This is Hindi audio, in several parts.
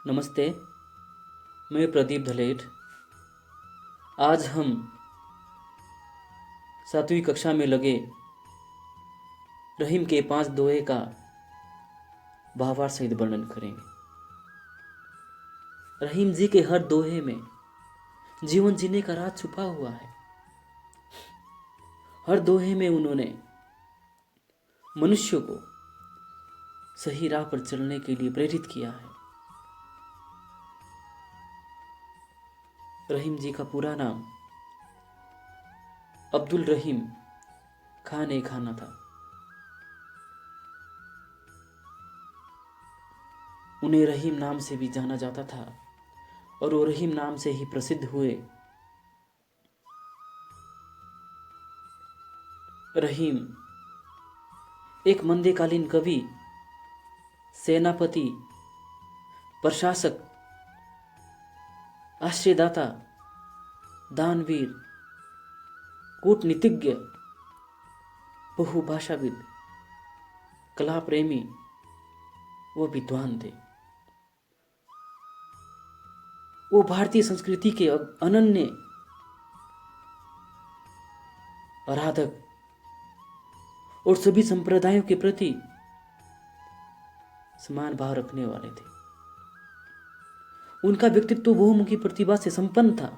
नमस्ते। मैं प्रदीप धलेट। आज हम 7वीं कक्षा में लगे रहीम के 5 दोहे का भावार्थ सहित वर्णन करेंगे। रहीम जी के हर दोहे में जीवन जीने का राज छुपा हुआ है। हर दोहे में उन्होंने मनुष्य को सही राह पर चलने के लिए प्रेरित किया है। रहीम जी का पूरा नाम अब्दुल रहीम खान ए खाना था। उन्हें रहीम नाम से भी जाना जाता था और वो रहीम नाम से ही प्रसिद्ध हुए। रहीम एक मध्यकालीन कवि, सेनापति, प्रशासक, आश्रयदाता, दानवीर, कूटनीतिज्ञ, बहुभाषाविद, कला प्रेमी वो विद्वान थे। वो भारतीय संस्कृति के अनन्य आराधक और सभी संप्रदायों के प्रति समान भाव रखने वाले थे। उनका व्यक्तित्व बहुमुखी प्रतिभा से संपन्न था।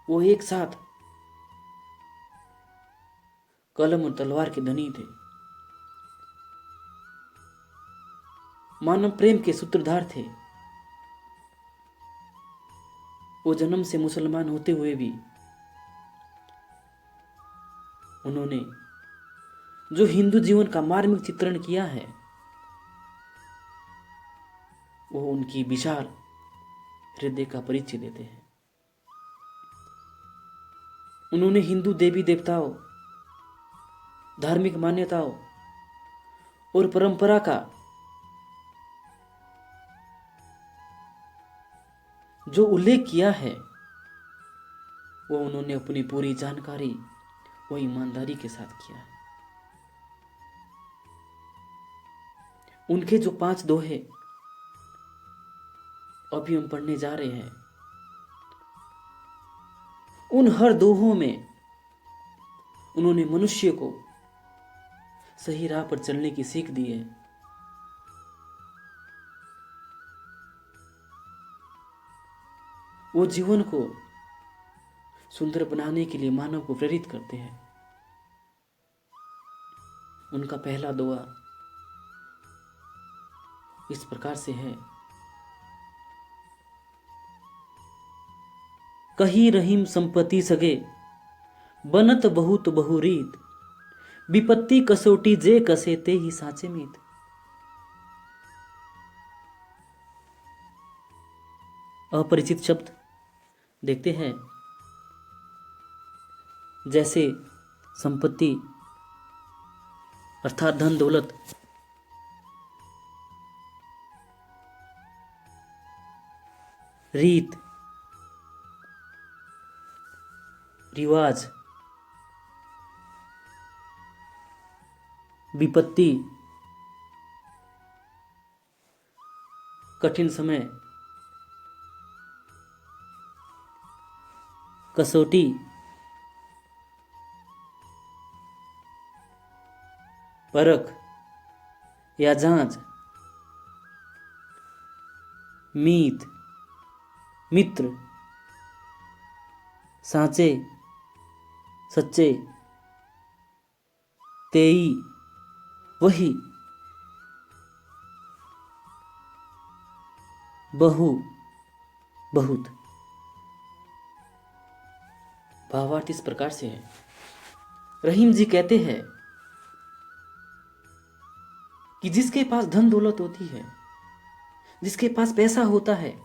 वो एक साथ कलम और तलवार के धनी थे। मानव प्रेम के सूत्रधार थे। वो जन्म से मुसलमान होते हुए भी उन्होंने जो हिंदू जीवन का मार्मिक चित्रण किया है वो उनकी विशाल हृदय का परिचय देते हैं। उन्होंने हिंदू देवी देवताओं, धार्मिक मान्यताओं और परंपरा का जो उल्लेख किया है वो उन्होंने अपनी पूरी जानकारी वो ईमानदारी के साथ किया है। उनके जो 5 दोहे अभी हम पढ़ने जा रहे हैं, उन हर दोहों में उन्होंने मनुष्य को सही राह पर चलने की सीख दी है। वो जीवन को सुंदर बनाने के लिए मानव को प्रेरित करते हैं। उनका पहला दोहा इस प्रकार से है। कही रहीम संपत्ति सगे, बनत बहुत बहुरीत, विपत्ति कसोटी जे कसे ते ही साचे मीत। अपरिचित शब्द देखते हैं, जैसे संपत्ति अर्थात धन दौलत, रीत रिवाज, विपत्ति कठिन समय, कसौटी परख या जांच, मीत मित्र, साँचे सच्चे, तेई वही, बहु बहुत। भावार्थ इस प्रकार से है। रहीम जी कहते हैं कि जिसके पास धन दौलत होती है, जिसके पास पैसा होता है,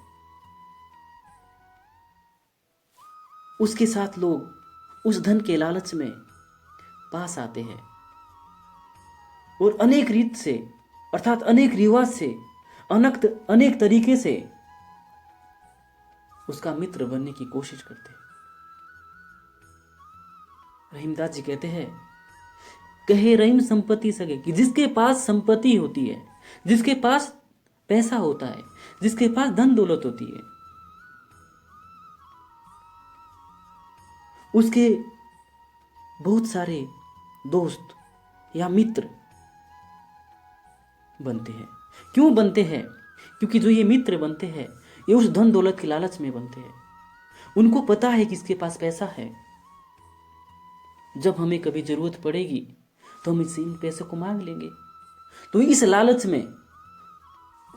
उसके साथ लोग उस धन के लालच में पास आते हैं और अनेक रीत से अर्थात अनेक रिवाज से अनेक तरीके से उसका मित्र बनने की कोशिश करते हैं। रहीमदास जी कहते हैं, कहे रहीम संपत्ति सगे, कि जिसके पास संपत्ति होती है, जिसके पास पैसा होता है, जिसके पास धन दौलत होती है, उसके बहुत सारे दोस्त या मित्र बनते हैं। क्यों बनते हैं? क्योंकि जो ये मित्र बनते हैं ये उस धन दौलत के लालच में बनते हैं। उनको पता है कि इसके पास पैसा है, जब हमें कभी जरूरत पड़ेगी तो हम इससे इन पैसों को मांग लेंगे। तो इस लालच में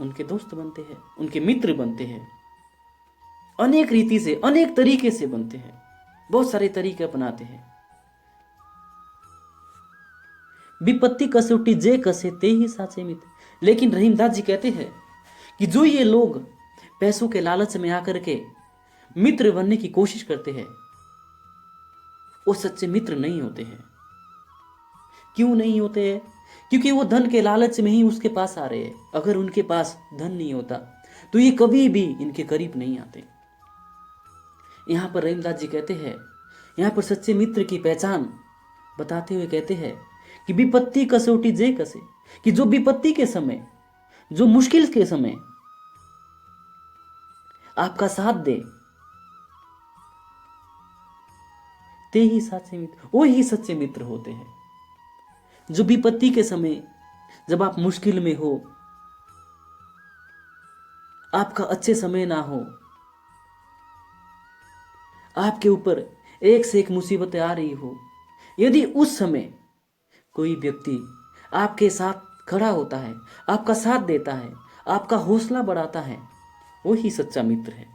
उनके दोस्त बनते हैं, उनके मित्र बनते हैं, अनेक रीति से, अनेक तरीके से बनते हैं, बहुत सारे तरीके अपनाते हैं। विपत्ति कसौटी जे कसे ते ही साचे मित्र। लेकिन रहीमदास जी कहते हैं कि जो ये लोग पैसों के लालच में आकर के मित्र बनने की कोशिश करते हैं वो सच्चे मित्र नहीं होते हैं। क्यों नहीं होते हैं? क्योंकि वो धन के लालच में ही उसके पास आ रहे हैं। अगर उनके पास धन नहीं होता तो ये कभी भी इनके करीब नहीं आते। यहां पर रहीमदास जी कहते हैं, यहां पर सच्चे मित्र की पहचान बताते हुए कहते हैं कि विपत्ति कसौटी जे कसे, कि जो विपत्ति के समय, जो मुश्किल के समय आपका साथ दे, ते ही सच्चे मित्र, वो ही सच्चे मित्र होते हैं। जो विपत्ति के समय, जब आप मुश्किल में हो, आपका अच्छे समय ना हो, आपके ऊपर एक से एक मुसीबतें आ रही हो, यदि उस समय कोई व्यक्ति आपके साथ खड़ा होता है, आपका साथ देता है, आपका हौसला बढ़ाता है, वो ही सच्चा मित्र है।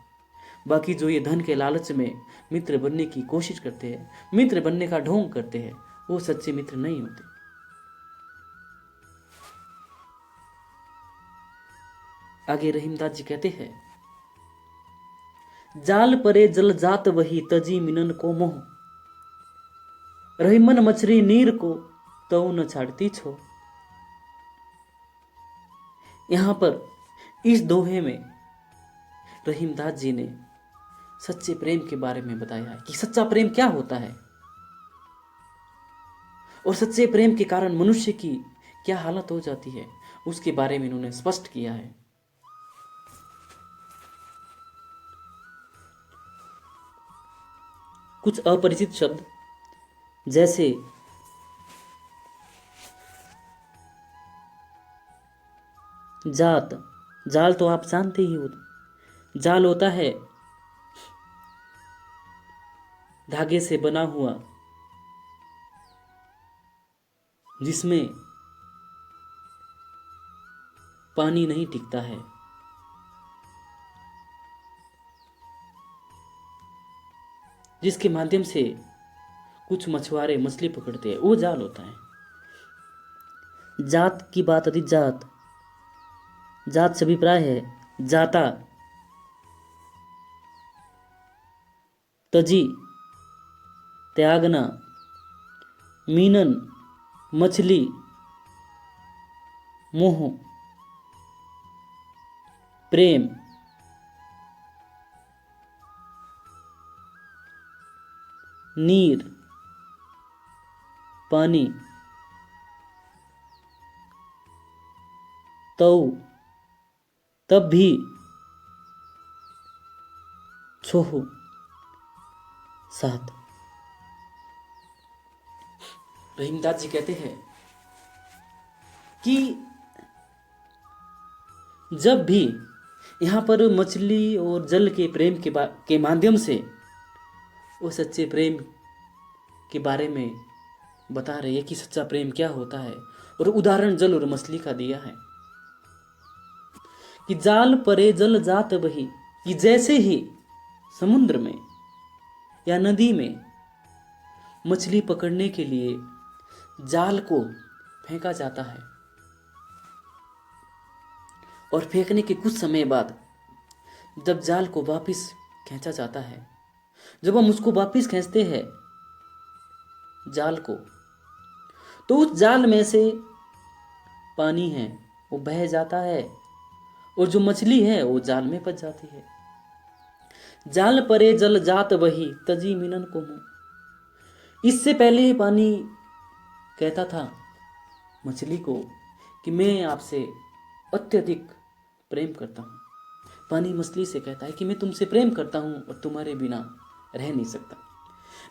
बाकी जो ये धन के लालच में मित्र बनने की कोशिश करते हैं, मित्र बनने का ढोंग करते हैं, वो सच्चे मित्र नहीं होते। आगे रहीमदास जी कहते हैं, जाल परे जल जात वही तजी मिनन को मोह, रहीमन मछरी नीर को तो न छाड़ती छो। यहां पर इस दोहे में रहीमदास जी ने सच्चे प्रेम के बारे में बताया है कि सच्चा प्रेम क्या होता है और सच्चे प्रेम के कारण मनुष्य की क्या हालत हो जाती है, उसके बारे में इन्होंने स्पष्ट किया है। कुछ अपरिचित शब्द जैसे जात, जाल तो आप जानते ही हो। जाल होता है धागे से बना हुआ, जिसमें पानी नहीं टिकता है, जिसके माध्यम से कुछ मछुआरे मछली पकड़ते हैं, वो जाल होता है। जात की बात आती, जात, जात से अभिप्राय है जाता, तजी त्यागना, मीनन मछली, मोह प्रेम, नीर पानी, तो तब भी, छोहू साथ। रहीमदास जी कहते हैं कि जब भी यहाँ पर मछली और जल के प्रेम के माध्यम से वो सच्चे प्रेम के बारे में बता रहे हैं कि सच्चा प्रेम क्या होता है, और उदाहरण जल और मछली का दिया है कि जाल परे जल जात बही, कि जैसे ही समुद्र में या नदी में मछली पकड़ने के लिए जाल को फेंका जाता है और फेंकने के कुछ समय बाद जब जाल को वापस खींचा जाता है, जब हम उसको वापस खींचते हैं जाल को, तो उस जाल में से पानी है वो बह जाता है और जो मछली है वो जाल में फंस जाती है। जाल परे जल जात वही तजी मिनन को मुंह। इससे पहले ही पानी कहता था मछली को कि मैं आपसे अत्यधिक प्रेम करता हूँ। पानी मछली से कहता है कि मैं तुमसे प्रेम करता हूँ और तुम्हारे बिना रह नहीं सकता।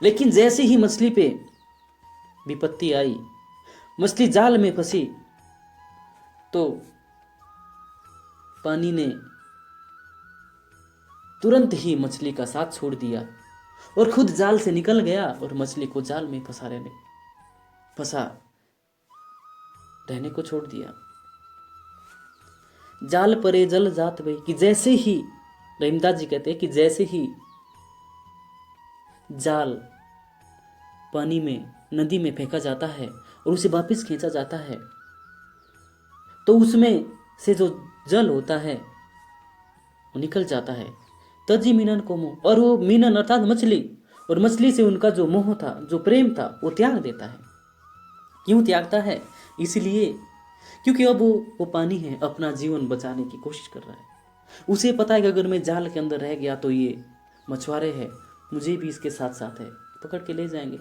लेकिन जैसे ही मछली पे विपत्ति आई, मछली जाल में फंसी, तो पानी ने तुरंत ही मछली का साथ छोड़ दिया और खुद जाल से निकल गया और मछली को जाल में फंसा रहने को छोड़ दिया। जाल परे जल जात भई, कि जैसे ही रहीमदास जी कहते हैं कि जैसे ही जाल पानी में, नदी में फेंका जाता है और उसे वापस खींचा जाता है, तो उसमें से जो जल होता है वो निकल जाता है। तजी मीनन को मोह, और वो मीनन अर्थात मछली, और मछली से उनका जो मोह था, जो प्रेम था, वो त्याग देता है। क्यों त्यागता है? इसलिए क्योंकि अब वो पानी है, अपना जीवन बचाने की कोशिश कर रहा है। उसे पता है कि अगर मैं जाल के अंदर रह गया तो ये मछुआरे हैं, मुझे भी इसके साथ साथ है पकड़ के ले जाएंगे।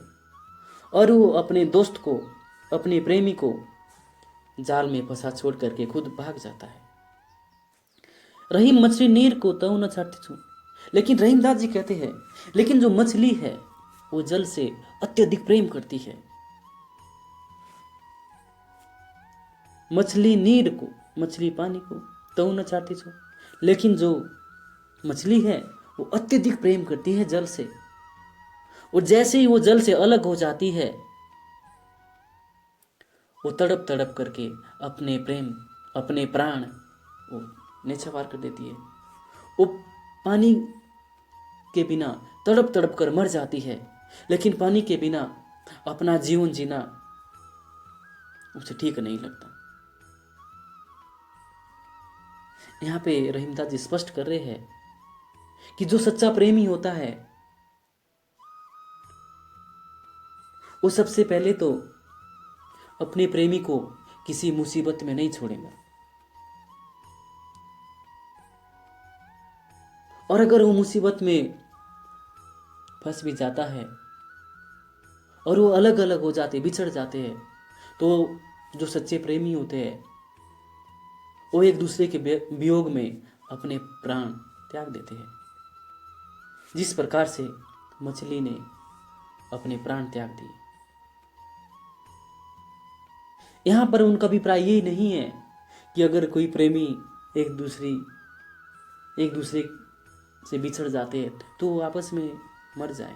और वो अपने दोस्त को, अपने प्रेमी को जाल में फंसा छोड़ करके खुद भाग जाता है। रहीम मछली नीर को तऊ न छाड़ती छू, लेकिन रहीमदास जी कहते हैं लेकिन जो मछली है वो जल से अत्यधिक प्रेम करती है। मछली नीर को, मछली पानी को तऊ न छाड़ती छू, लेकिन जो मछली है वो अत्यधिक प्रेम करती है जल से, और जैसे ही वो जल से अलग हो जाती है, वो तड़प तड़प करके अपने प्रेम, अपने प्राण वो न्यौछावर कर देती है। वो पानी के बिना तड़प तड़प कर मर जाती है, लेकिन पानी के बिना अपना जीवन जीना उसे ठीक नहीं लगता। यहाँ पे रहीमदास जी स्पष्ट कर रहे हैं कि जो सच्चा प्रेमी होता है वो सबसे पहले तो अपने प्रेमी को किसी मुसीबत में नहीं छोड़ेगा, और अगर वो मुसीबत में फंस भी जाता है और वो अलग अलग हो जाते, बिछड़ जाते हैं, तो जो सच्चे प्रेमी होते हैं वो एक दूसरे के वियोग में अपने प्राण त्याग देते हैं, जिस प्रकार से मछली ने अपने प्राण त्याग दिए। यहाँ पर उनका अभिप्राय यही नहीं है कि अगर कोई प्रेमी एक दूसरे से बिछड़ जाते हैं तो वो आपस में मर जाए,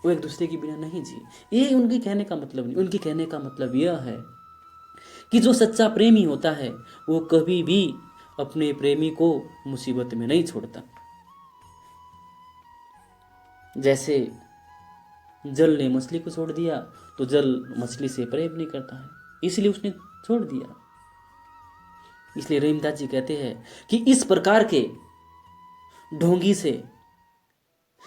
वो एक दूसरे के बिना नहीं जी। ये उनके कहने का मतलब नहीं। उनके कहने का मतलब यह है कि जो सच्चा प्रेमी होता है वो कभी भी अपने प्रेमी को मुसीबत में नहीं छोड़ता। जैसे जल ने मछली को छोड़ दिया तो जल मछली से प्रेम नहीं करता है, इसलिए उसने छोड़ दिया। इसलिए रहीमदास जी कहते हैं कि इस प्रकार के ढोंगी से,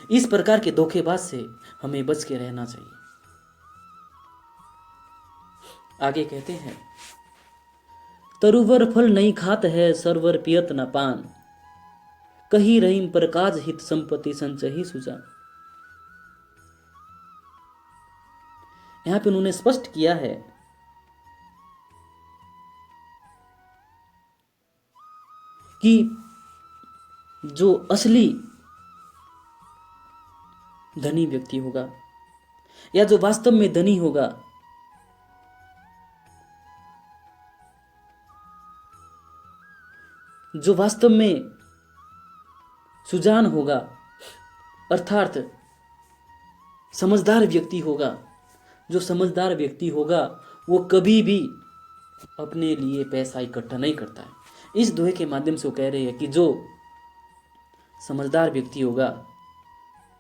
इस प्रकार के धोखेबाज से हमें बच के रहना चाहिए। आगे कहते हैं, तरुवर फल नहीं खात है, सरवर पियत न पान, कही रहीम पर काज हित संपत्ति संचही सुजा। यहां पे उन्होंने स्पष्ट किया है कि जो असली धनी व्यक्ति होगा या जो वास्तव में धनी होगा, जो वास्तव में सुजान होगा, अर्थात समझदार व्यक्ति होगा, जो समझदार व्यक्ति होगा वो कभी भी अपने लिए पैसा इकट्ठा नहीं करता है। इस दोहे के माध्यम से वो कह रहे हैं कि जो समझदार व्यक्ति होगा,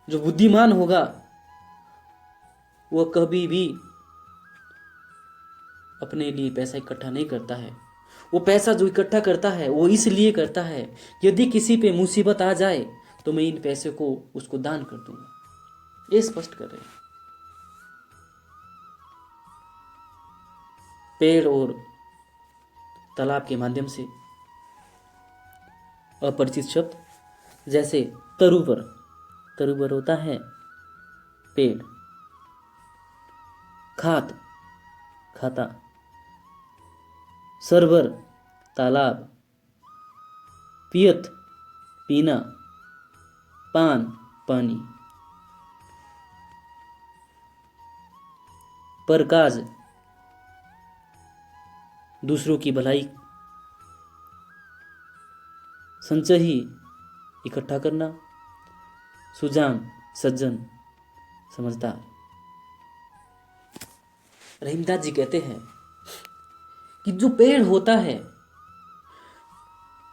जो बुद्धिमान होगा, वो कभी भी अपने लिए पैसा इकट्ठा नहीं करता है। वो पैसा जो इकट्ठा करता है वो इसलिए करता है यदि किसी पे मुसीबत आ जाए तो मैं इन पैसे को उसको दान कर दूंगा। ये स्पष्ट कर रहे हैं। पेड़ और तालाब के माध्यम से अपरिचित शब्द, जैसे तरुवर, तरुवर होता है पेड़, खात, खाता, सरवर तालाब, पियत पीना, पान पानी, परकाज दूसरों की भलाई, संचही इकट्ठा करना, सुजान सज्जन समझदार। रहीमदास जी कहते हैं कि जो पेड़ होता है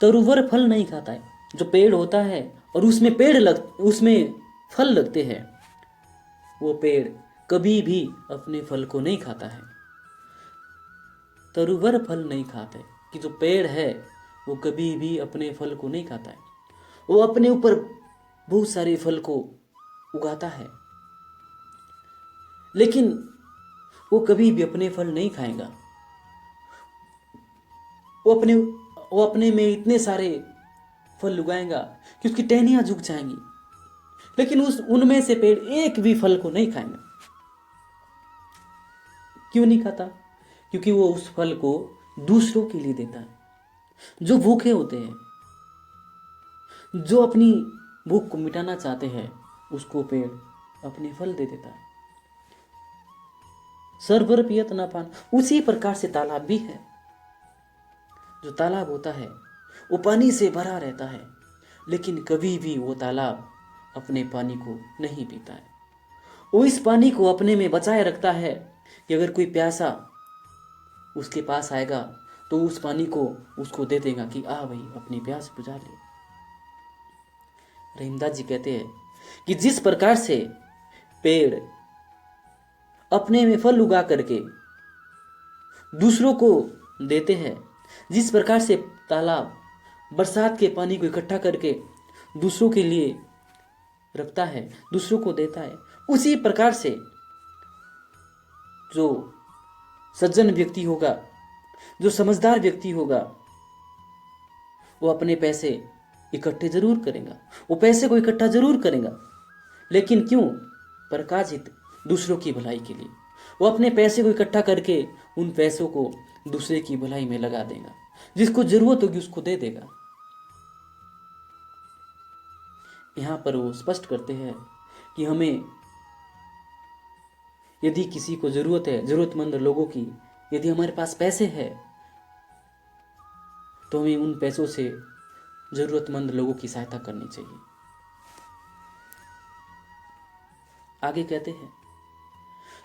तरुवर फल नहीं खाता है। जो पेड़ होता है और उसमें फल लगते हैं, वो पेड़ कभी भी अपने फल को नहीं खाता है। तरुवर फल नहीं खाते, कि जो पेड़ है वो कभी भी अपने फल को नहीं खाता है। वो अपने ऊपर बहुत सारे फल को उगाता है, लेकिन वो कभी भी अपने फल नहीं खाएगा। वो अपने में इतने सारे फल उगाएगा कि उसकी टहनियां झुक जाएंगी, लेकिन उनमें से पेड़ एक भी फल को नहीं खाएगा। क्यों नहीं खाता? क्योंकि वो उस फल को दूसरों के लिए देता है। जो भूखे होते हैं, जो अपनी भूख को मिटाना चाहते हैं, उसको पेड़ अपने फल दे देता है। सरभर पियत ना पान। उसी प्रकार से तालाब भी है। जो तालाब होता है वो पानी से भरा रहता है, लेकिन कभी भी वो तालाब अपने पानी को नहीं पीता है। वो इस पानी को अपने में बचाए रखता है कि अगर कोई प्यासा उसके पास आएगा तो उस पानी को उसको दे देगा कि आ भाई अपनी प्यास बुझा ले। रहीमदास जी कहते हैं कि जिस प्रकार से पेड़ अपने में फल उगा करके दूसरों को देते हैं, जिस प्रकार से तालाब बरसात के पानी को इकट्ठा करके दूसरों के लिए रखता है, दूसरों को देता है, उसी प्रकार से जो सज्जन व्यक्ति होगा, जो समझदार व्यक्ति होगा, वो अपने पैसे इकट्ठे जरूर करेगा। वो पैसे को इकट्ठा जरूर करेगा, लेकिन क्यों? प्रकाशित दूसरों की भलाई के लिए। वो अपने पैसे को इकट्ठा करके उन पैसों को दूसरे की भलाई में लगा देगा। जिसको जरूरत होगी उसको दे देगा। यहां पर वो स्पष्ट करते हैं कि हमें यदि किसी को जरूरत है, जरूरतमंद लोगों की, यदि हमारे पास पैसे हैं तो हमें उन पैसों से जरूरतमंद लोगों की सहायता करनी चाहिए। आगे कहते हैं,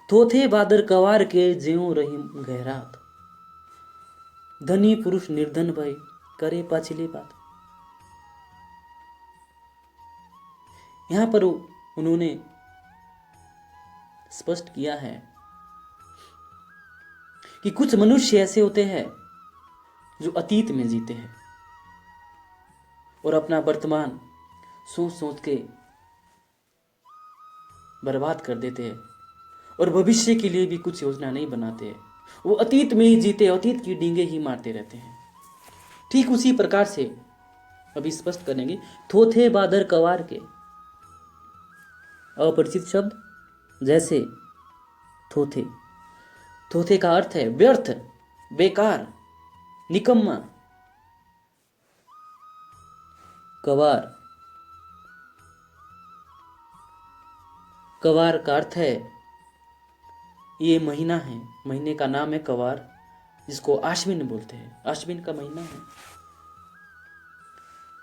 थोथे बादर कवार के ज्यों रहीम गहरात, धनी पुरुष निर्धन भय करे पाछली बात। यहां पर उन्होंने स्पष्ट किया है कि कुछ मनुष्य ऐसे होते हैं जो अतीत में जीते हैं और अपना वर्तमान सोच सोच के बर्बाद कर देते हैं और भविष्य के लिए भी कुछ योजना नहीं बनाते हैं। वो अतीत में ही जीते, अतीत की डींगे ही मारते रहते हैं। ठीक उसी प्रकार से अभी स्पष्ट करेंगे, थोथे बादर कवार के। अपरिचित शब्द जैसे थोथे। थोथे का अर्थ है व्यर्थ, बेकार, निकम्मा। कवार, कवार का अर्थ है ये महीना है, महीने का नाम है कवार, जिसको आश्विन बोलते हैं। आश्विन का महीना है।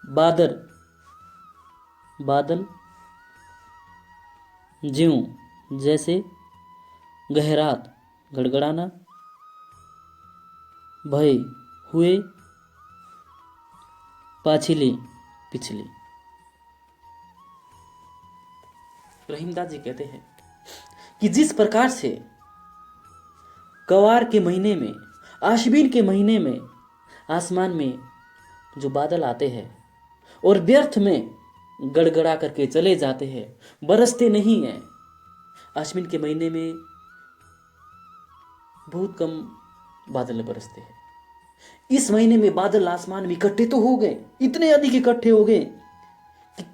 बादर, बादल, ज्यों जैसे, गहरात गड़गड़ाना, भय हुए, पाछिली पिछली। रहीमदास जी कहते हैं कि जिस प्रकार से कवार के महीने में, आश्विन के महीने में आसमान में जो बादल आते हैं और व्यर्थ में गड़गड़ा करके चले जाते हैं, बरसते नहीं हैं। आश्विन के महीने में बहुत कम बादल बरसते हैं। इस महीने में बादल आसमान में इकट्ठे तो हो गए, इतने अधिक इकट्ठे हो गए कि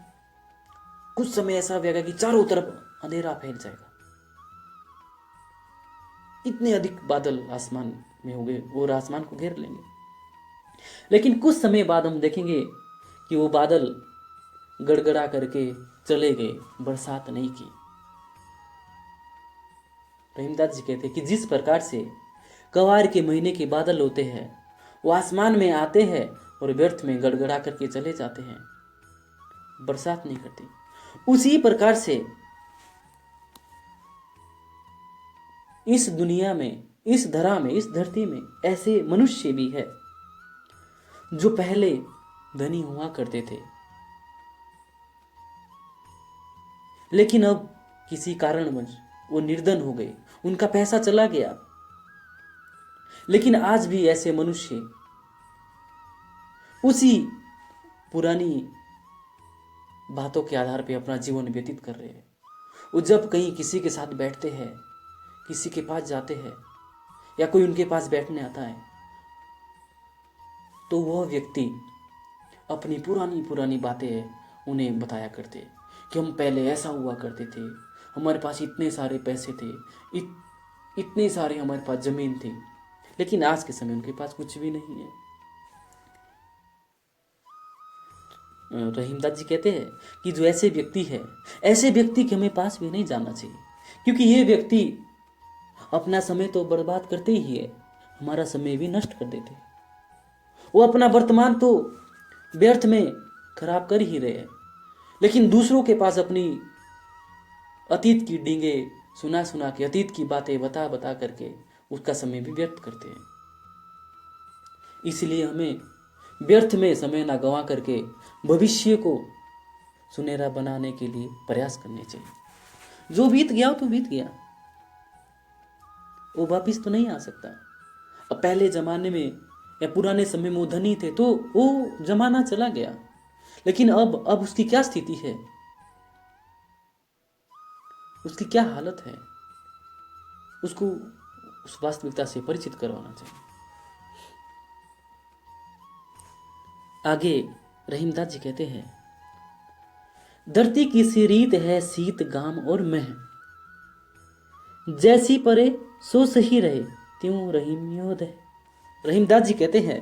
कुछ समय ऐसा होगा कि चारों तरफ अंधेरा फैल जाएगा। इतने अधिक बादल आसमान में हो गए और आसमान को घेर लेंगे। लेकिन कुछ समय बाद हम देखेंगे कि वो बादल गड़गड़ा करके चले गए, बरसात नहीं की। रहीमदास जी कहते हैं कि जिस प्रकार से कवार के महीने के बादल होते हैं, वो आसमान में आते हैं और व्यर्थ में गड़गड़ा करके चले जाते हैं, बरसात नहीं करती, उसी प्रकार से इस दुनिया में, इस धरा में, इस धरती में ऐसे मनुष्य भी है जो पहले धनी हुआ करते थे, लेकिन अब किसी कारणवश वो निर्धन हो गए, उनका पैसा चला गया। लेकिन आज भी ऐसे मनुष्य उसी पुरानी बातों के आधार पर अपना जीवन व्यतीत कर रहे हैं। वो जब कहीं किसी के साथ बैठते हैं, किसी के पास जाते हैं या कोई उनके पास बैठने आता है, तो वह व्यक्ति अपनी पुरानी पुरानी बातें उन्हें बताया करते कि हम पहले ऐसा हुआ करते थे, हमारे पास इतने सारे पैसे थे, इतने सारे हमारे पास जमीन थी, लेकिन आज के समय उनके पास कुछ भी नहीं है। रहीमदास जी कहते हैं कि जो ऐसे व्यक्ति है, ऐसे व्यक्ति के हमें पास भी नहीं जाना चाहिए, क्योंकि ये व्यक्ति अपना समय तो बर्बाद करते ही है, हमारा समय भी नष्ट कर देते हैं। वो अपना वर्तमान तो व्यर्थ में खराब कर ही रहे हैं, लेकिन दूसरों के पास अपनी अतीत की डींगे सुना सुना के, अतीत की बातें बता बता करके उसका समय भी व्यर्थ करते हैं। इसलिए हमें व्यर्थ में समय ना गंवा करके भविष्य को सुनहरा बनाने के लिए प्रयास करने चाहिए। जो बीत गया तो बीत गया, वो वापिस तो नहीं आ सकता। अब पहले जमाने में या पुराने समय में वो धनी थे तो वो जमाना चला गया, लेकिन अब उसकी क्या स्थिति है, उसकी क्या हालत है, उसको उस वास्तविकता से परिचित करवाना चाहिए। आगे रहीमदास जी कहते हैं, धरती की सी रीत है शीत गाम और मह, जैसी परे सो सही रहे त्यों रहीम योद है। रहीमदास जी कहते हैं,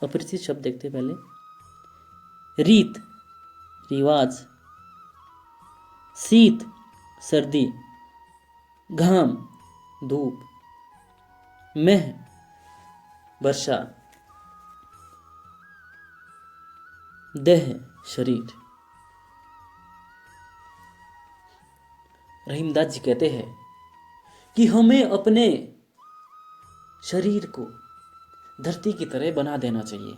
अपरिचित शब्द देखते पहले, रीत रिवाज, शीत सर्दी, घाम धूप, मह वर्षा, देह शरीर। रहीमदास जी कहते हैं कि हमें अपने शरीर को धरती की तरह बना देना चाहिए।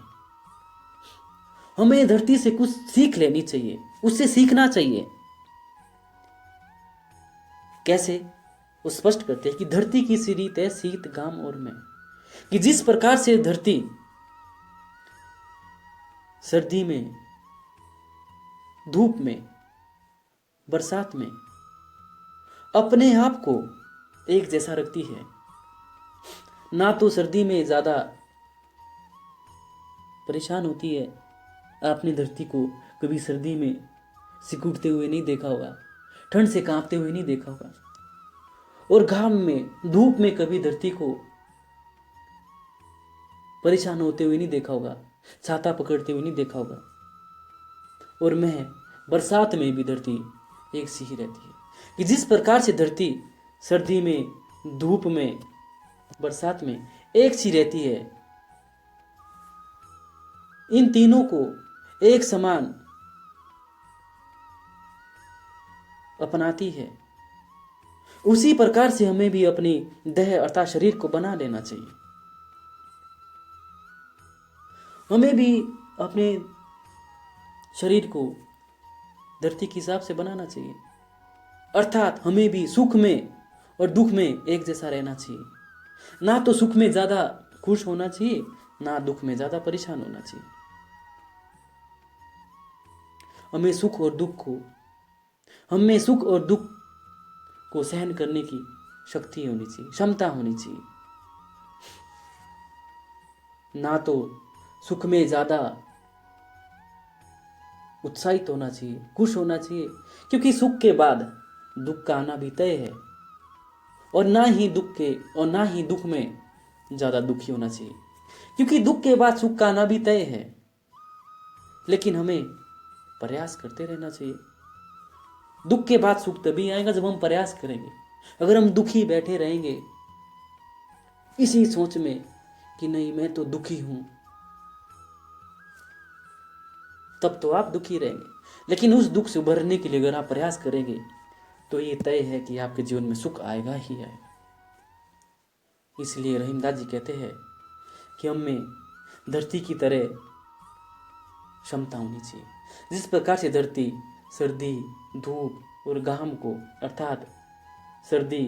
हमें धरती से कुछ सीख लेनी चाहिए, उससे सीखना चाहिए। कैसे? वो स्पष्ट करते हैं कि धरती की सी रीत है शीत गाम और में, कि जिस प्रकार से धरती सर्दी में, धूप में, बरसात में अपने आप को एक जैसा रखती है, ना तो सर्दी में ज़्यादा परेशान होती है। आपने धरती को कभी सर्दी में सिकुड़ते हुए नहीं देखा होगा, ठंड से कांपते हुए नहीं देखा होगा, और घाम में, धूप में कभी धरती को परेशान होते हुए नहीं देखा होगा, छाता पकड़ते हुए नहीं देखा होगा। और मैं बरसात में भी धरती एक सी ही रहती है, कि जिस प्रकार से धरती सर्दी में, धूप में, बरसात में एक सी रहती है, इन तीनों को एक समान अपनाती है, उसी प्रकार से हमें भी अपनी देह अर्थात शरीर को बना लेना चाहिए। हमें भी अपने शरीर को धरती के हिसाब से बनाना चाहिए, अर्थात हमें भी सुख में और दुख में एक जैसा रहना चाहिए। ना तो सुख में ज़्यादा खुश होना चाहिए, ना दुख में ज़्यादा परेशान होना चाहिए। हमें सुख और दुख को सहन करने की शक्ति होनी चाहिए, क्षमता होनी चाहिए। ना तो सुख में ज़्यादा उत्साहित होना चाहिए, खुश होना चाहिए, क्योंकि सुख के बाद दुख का आना भी तय है, और ना ही दुख में ज़्यादा दुखी होना चाहिए, क्योंकि दुख के बाद सुख का आना भी तय है, लेकिन हमें प्रयास करते रहना चाहिए। दुख के बाद सुख तभी आएगा जब हम प्रयास करेंगे। अगर हम दुखी बैठे रहेंगे इसी सोच में कि नहीं मैं तो दुखी हूं, तब तो आप दुखी रहेंगे। लेकिन उस दुख से उभरने के लिए अगर आप प्रयास करेंगे तो ये तय है कि आपके जीवन में सुख आएगा ही आएगा। इसलिए रहीमदास जी कहते हैं कि हम में धरती की तरह क्षमता होनी चाहिए। जिस प्रकार से धरती सर्दी, धूप और घाम को, अर्थात सर्दी,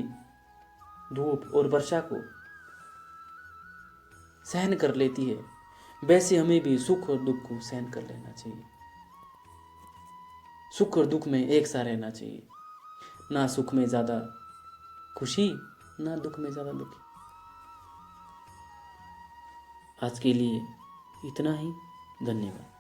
धूप और वर्षा को सहन कर लेती है, वैसे हमें भी सुख और दुख को सहन कर लेना चाहिए। सुख और दुख में एक सा रहना चाहिए, ना सुख में ज़्यादा खुशी, ना दुख में ज़्यादा दुखी। आज के लिए इतना ही। धन्यवाद।